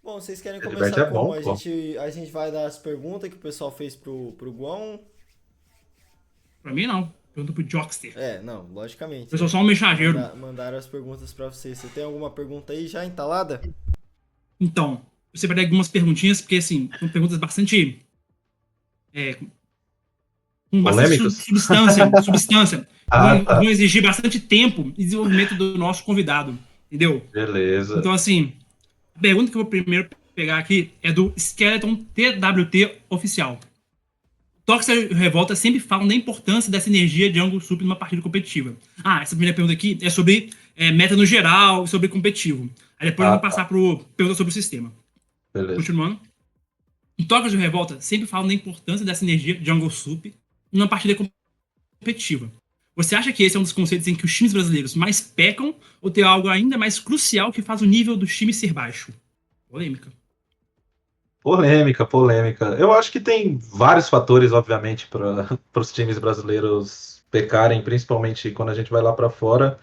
Bom, vocês querem Edbert começar é como? bom, A pô. gente, a gente vai dar as perguntas que o pessoal fez pro Guão? Pra mim, não. Pergunta pro Jockster. É, não, logicamente, Eu sou né? só um mensageiro. Mandaram as perguntas pra você. Você tem alguma pergunta aí já entalada? Então, eu separei algumas perguntinhas, porque, assim, são perguntas bastante... com bastante Polêmicos? substância. Ah, Vão tá. exigir bastante tempo e desenvolvimento do nosso convidado, entendeu? Beleza. Então, assim, a pergunta que eu vou primeiro pegar aqui é do Skeleton TWT Oficial. Toxa e Revolta sempre falam da importância dessa energia de Jungle Sup numa partida competitiva. Ah, essa primeira pergunta aqui é sobre meta no geral e sobre competitivo. Aí depois eu Ah, vou tá. passar para pergunta sobre o sistema. Beleza. Continuando. Em Toxa e Revolta sempre falam da importância dessa energia de Jungle Sup numa partida competitiva. Você acha que esse é um dos conceitos em que os times brasileiros mais pecam ou tem algo ainda mais crucial que faz o nível dos times ser baixo? Polêmica. Polêmica, polêmica. Eu acho que tem vários fatores, obviamente, para os times brasileiros pecarem, principalmente quando a gente vai lá para fora.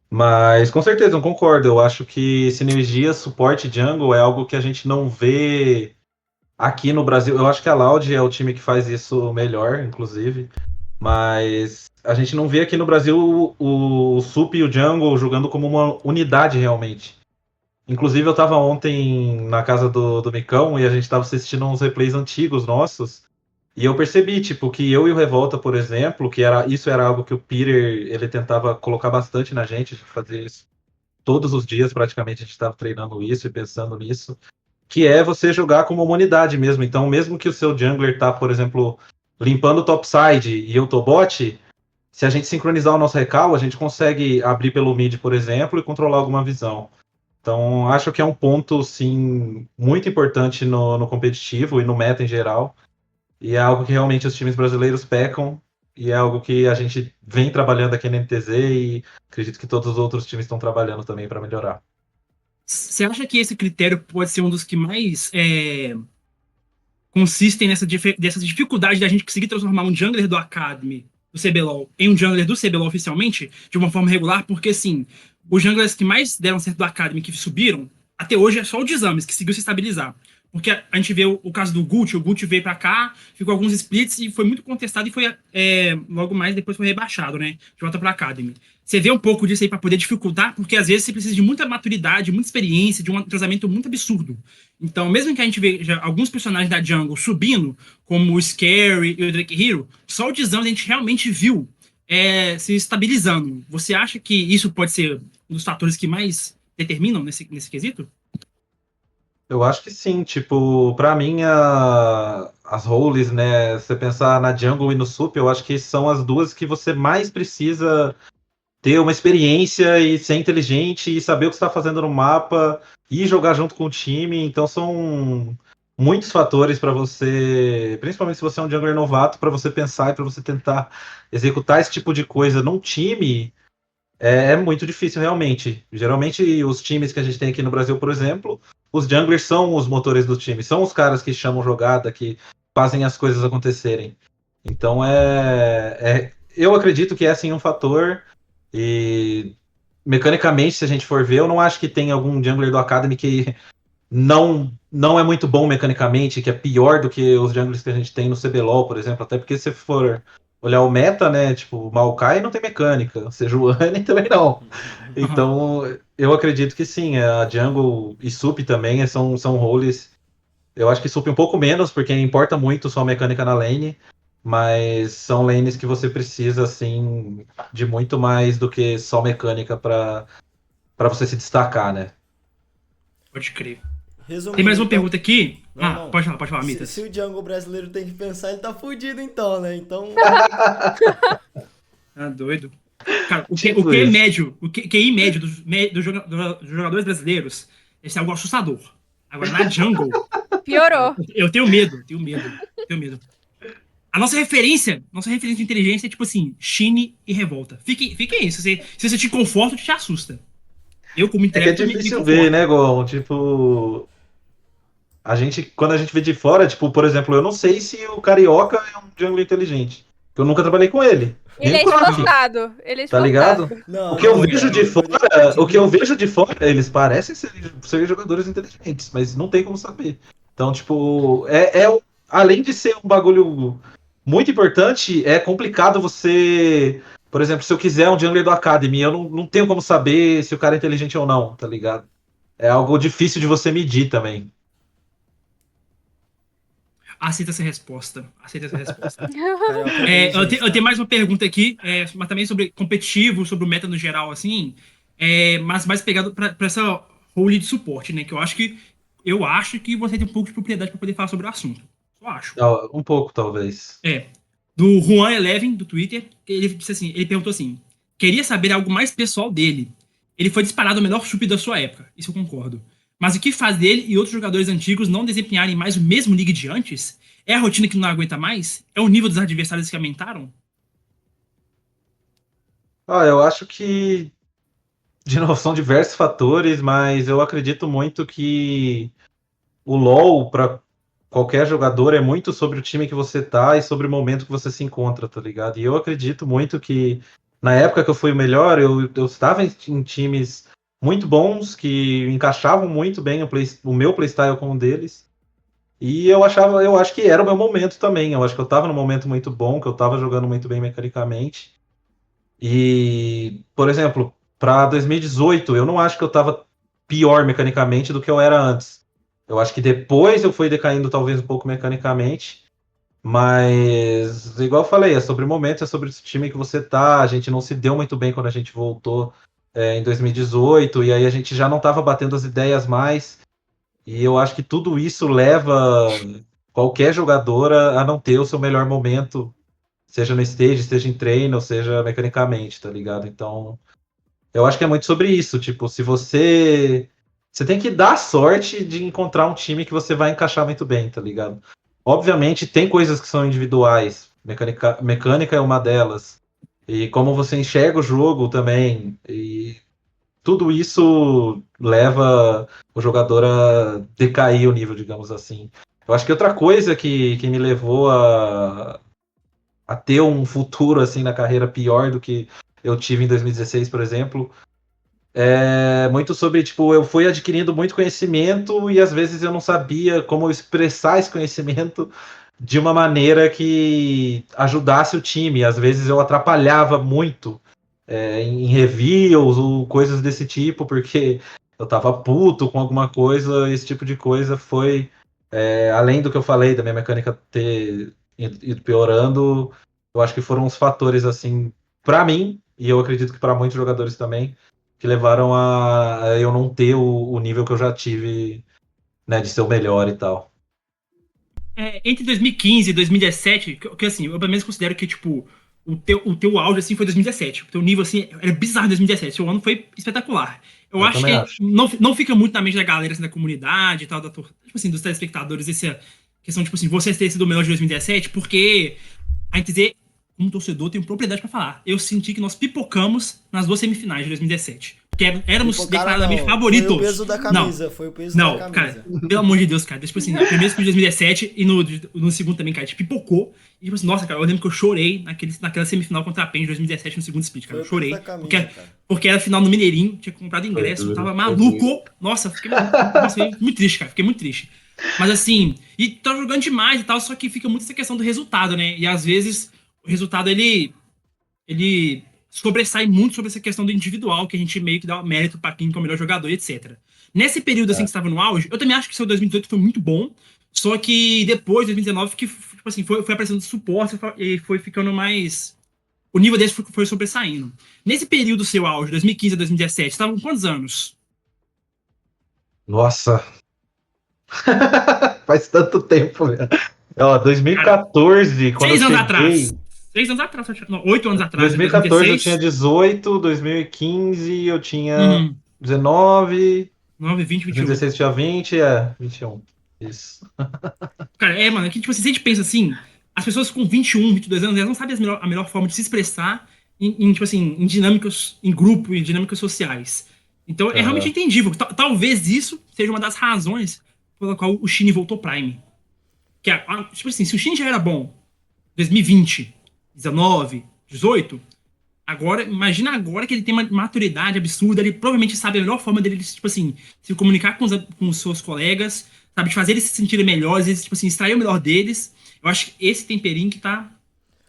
Mas com certeza, eu concordo. Eu acho que sinergia, suporte jungle é algo que a gente não vê aqui no Brasil. Eu acho que a Loud é o time que faz isso melhor, inclusive. Mas a gente não vê aqui no Brasil o Sup e o Jungle jogando como uma unidade realmente. Inclusive, eu estava ontem na casa do Micão e a gente estava assistindo uns replays antigos nossos. E eu percebi, tipo, que eu e o Revolta, por exemplo, que era isso era algo que o Peter ele tentava colocar bastante na gente, de fazer isso todos os dias, praticamente a gente estava treinando isso e pensando nisso, que é você jogar como uma unidade mesmo. Então, mesmo que o seu jungler tá, por exemplo, limpando o topside e eu tô bot, se a gente sincronizar o nosso recal, a gente consegue abrir pelo mid, por exemplo, e controlar alguma visão. Então, acho que é um ponto, sim, muito importante no competitivo e no meta em geral. E é algo que realmente os times brasileiros pecam. E é algo que a gente vem trabalhando aqui na NTZ e acredito que todos os outros times estão trabalhando também para melhorar. Você acha que esse critério pode ser um dos que mais consistem dessa dificuldade da gente conseguir transformar um jungler do Academy do CBLOL em um jungler do CBLOL oficialmente, de uma forma regular? Porque, assim, os junglers que mais deram certo do Academy, que subiram, até hoje é só o Dizames, que conseguiu se estabilizar. Porque a gente vê o caso do Gucci, o Gucci veio pra cá, ficou alguns splits e foi muito contestado e foi logo mais depois foi rebaixado, né? De volta pra Academy. Você vê um pouco disso aí pra poder dificultar, porque às vezes você precisa de muita maturidade, muita experiência, de um entrosamento muito absurdo. Então, mesmo que a gente veja alguns personagens da Jungle subindo, como o Scary e o Drake Hero, só o Dizão a gente realmente viu se estabilizando. Você acha que isso pode ser um dos fatores que mais determinam nesse quesito? Eu acho que sim, tipo, pra mim as roles, né, você pensar na jungle e no sup, eu acho que são as duas que você mais precisa ter uma experiência e ser inteligente e saber o que está fazendo no mapa e jogar junto com o time. Então são muitos fatores para você, principalmente se você é um jungler novato, para você pensar e para você tentar executar esse tipo de coisa num time. É muito difícil realmente. Geralmente os times que a gente tem aqui no Brasil, por exemplo, os junglers são os motores do time, são os caras que chamam jogada, que fazem as coisas acontecerem. Então eu acredito que é sim um fator. E mecanicamente, se a gente for ver, eu não acho que tem algum jungler do Academy que não é muito bom mecanicamente, que é pior do que os junglers que a gente tem no CBLOL, por exemplo. Até porque se for olhar o meta, né? Tipo, o Maokai não tem mecânica, o Sejuani também não. Uhum. Então, eu acredito que sim, a Jungle e Sup também são roles. Eu acho que Sup um pouco menos, porque importa muito sua mecânica na lane. Mas são lanes que você precisa, assim, de muito mais do que só mecânica para você se destacar, né? Pode crer. Tem Resumindo, mais uma então. pergunta aqui. Não, Ah, não. pode falar, Se Mitas. o Jungle brasileiro tem que pensar, ele tá fudido então, né? Então, Tá doido. Cara, o Tipo QI isso. médio, o QI médio dos jogadores brasileiros, esse é algo assustador. Agora, na Jungle, Piorou. eu tenho medo, tenho medo, tenho medo. A nossa referência de inteligência é tipo assim, Shine e Revolta. Fiquem aí, se você te conforta, te assusta. Eu, como É que é intérprete, me difícil ver, conforta. né, Gon? Tipo, quando a gente vê de fora, tipo, por exemplo, eu não sei se o Carioca é um jungle inteligente. eu nunca trabalhei com ele. Ele Nem é o Croc, esforçado. Ele é tá esforçado. ligado? Não, O que eu não, vejo de não, fora, o que eu vejo de fora, eles parecem ser jogadores inteligentes, mas não tem como saber. Então, tipo, além de ser um bagulho muito importante, é complicado você. Por exemplo, se eu quiser um jungler do Academy, eu não tenho como saber se o cara é inteligente ou não, tá ligado? É algo difícil de você medir também. Aceita essa resposta. Aceita essa resposta. Carioca Eu tenho mais uma pergunta aqui, mas também sobre competitivo, sobre o meta no geral, assim, mas mais pegado pra essa role de suporte, né? Que eu acho que você tem um pouco de propriedade pra poder falar sobre o assunto. Eu acho. Um pouco, talvez. Do Juan Eleven, do Twitter, ele disse assim, ele perguntou assim: queria saber algo mais pessoal dele. Ele foi disparado o melhor sup da sua época, isso eu concordo. Mas o que faz dele e outros jogadores antigos não desempenharem mais o mesmo League de antes? É a rotina que não aguenta mais? É o nível dos adversários que aumentaram? Eu acho que, de novo, são diversos fatores, mas eu acredito muito que o LoL, para qualquer jogador, é muito sobre o time que você tá e sobre o momento que você se encontra, tá ligado? E eu acredito muito que, na época que eu fui o melhor, eu estava em times muito bons, que encaixavam muito bem o meu playstyle com um deles. E eu acho que era o meu momento também. Eu acho que eu tava num momento muito bom, que eu tava jogando muito bem mecanicamente. E, por exemplo, para 2018, eu não acho que eu tava pior mecanicamente do que eu era antes. Eu acho que depois eu fui decaindo talvez um pouco mecanicamente, mas igual eu falei, é sobre o momento, é sobre o time que você tá. A gente não se deu muito bem quando a gente voltou em 2018, e aí a gente já não tava batendo as ideias mais. E eu acho que tudo isso leva qualquer jogador a não ter o seu melhor momento, seja no stage, seja em treino, seja mecanicamente, tá ligado? Então, eu acho que é muito sobre isso. Tipo, se você. Você tem que dar sorte de encontrar um time que você vai encaixar muito bem, tá ligado? Obviamente, tem coisas que são individuais. Mecânica é uma delas. E como você enxerga o jogo também. E tudo isso leva o jogador a decair o nível, digamos assim. Eu acho que outra coisa que me levou a ter um futuro assim na carreira pior do que eu tive em 2016, por exemplo, é muito sobre, tipo, eu fui adquirindo muito conhecimento e às vezes eu não sabia como expressar esse conhecimento de uma maneira que ajudasse o time. Às vezes eu atrapalhava muito em reviews ou coisas desse tipo, porque eu tava puto com alguma coisa, esse tipo de coisa foi, além do que eu falei, da minha mecânica ter ido piorando, eu acho que foram os fatores, assim, para mim, e eu acredito que para muitos jogadores também, que levaram a eu não ter o nível que eu já tive, né, de ser o melhor e tal. Entre 2015 e 2017, que assim, eu pelo menos considero que, tipo, o teu auge, assim, foi 2017. O teu nível, assim, era bizarro em 2017. Seu ano foi espetacular. Eu acho também que acho. não fica muito na mente da galera, assim, da comunidade e tal, tipo assim, dos telespectadores, essa questão, tipo assim, você ter sido o melhor de 2017, porque, a gente dizer, como torcedor, tenho propriedade pra falar. Eu senti que nós pipocamos nas duas semifinais de 2017. Porque éramos declaradamente favoritos. Foi o peso da camisa, foi o peso da camisa. Cara, pelo amor de Deus, cara. Tipo assim, no primeiro split de 2017 e no segundo também, cara, a gente pipocou. E tipo assim, nossa, cara, eu lembro que eu chorei naquela semifinal contra a PEN de 2017 no segundo split, cara. Eu chorei. Porque era final no Mineirinho, tinha comprado ingresso, eu tava maluco. Nossa, fiquei muito triste, cara. Fiquei muito triste. Mas assim, e tá jogando demais e tal, só que fica muito essa questão do resultado, né? E às vezes o resultado ele sobressai muito sobre essa questão do individual, que a gente meio que dá mérito pra quem é o melhor jogador, etc. Nesse período assim que você estava no auge, eu também acho que o seu 2018 foi muito bom, só que depois, 2019, que tipo assim, foi aparecendo suporte e foi ficando mais. O nível desse foi sobressaindo. Nesse período seu auge, 2015 a 2017, estavam com quantos anos? Nossa. Faz tanto tempo, velho. 2014, quando eu cheguei... 6 anos atrás, não, 8 anos atrás. 2014 eu tinha 18, 2015 eu tinha 19, 9, 20, 21. 2016 tinha 20, 21. Isso. Cara, mano, é que tipo assim, se a gente pensa assim, as pessoas com 21, 22 anos, elas não sabem a melhor forma de se expressar tipo assim, em dinâmicas, em grupo, em dinâmicas sociais. Então é realmente entendível. Talvez isso seja uma das razões pela qual o Shin voltou Prime. Que tipo assim, se o Shin já era bom 2020, 19, 18. Agora, imagina agora que ele tem uma maturidade absurda, ele provavelmente sabe a melhor forma dele, tipo assim, se comunicar com os seus colegas, sabe, de fazer eles se sentirem melhores, tipo assim, extrair o melhor deles. Eu acho que esse temperinho que tá.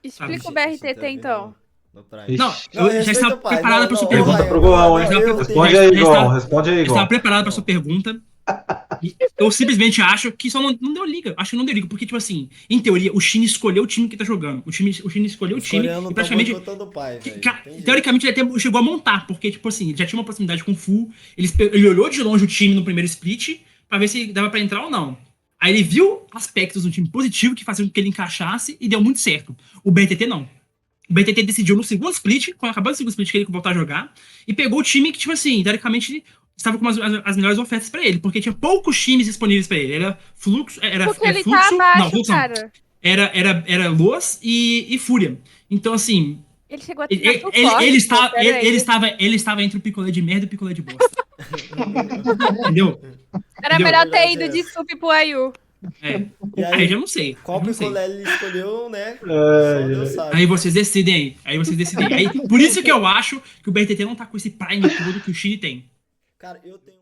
Explica o Vixe, BRTT, então. No Prime. Não, Ixi. eu já respeita estava o pai. preparada Não, para sua não, pergunta. Pergunta pro Goão, hein? não, eu Responde tenho- aí, já Goão. estava- Responde aí, Eu estava Goão. preparado para Não. sua pergunta. E eu simplesmente acho que só não deu liga. Acho que não deu liga, porque, tipo assim, em teoria, o Chine escolheu o time que tá jogando. O Chine escolheu o Os time coreanos e tão praticamente. boicotando o pai, velho. Tem jeito. Teoricamente, ele até chegou a montar, porque, tipo assim, ele já tinha uma proximidade com o Fu. Ele olhou de longe o time no primeiro split pra ver se dava pra entrar ou não. Aí ele viu aspectos do time positivo que faziam com que ele encaixasse e deu muito certo. O BTT não. O BTT decidiu no segundo split, quando acabou o segundo split, que ele voltar a jogar, e pegou o time que, tipo assim, teoricamente, estava com as melhores ofertas pra ele, porque tinha poucos times disponíveis pra ele. Era Fluxo, Porque ele tá Fluxo, não, abaixo, Fluxo não. cara. Era Loas e Fúria. Então, assim, Ele chegou a ele, treinar pro ele, Forte, ele, pô, está, pera ele, aí. ele estava entre o picolé de merda e o picolé de bosta. Entendeu? Era entendeu? melhor ter Verdade ido é de essa. sup pro Ayu. É. E Aí eu já não sei. Qual eu não sei. picolé ele escolheu, né? Ai, Só Deus ai. sabe. Aí vocês decidem aí. Aí vocês decidem. Aí, por isso que eu acho que o BRTT não tá com esse prime todo que o Chile tem. Cara, eu tenho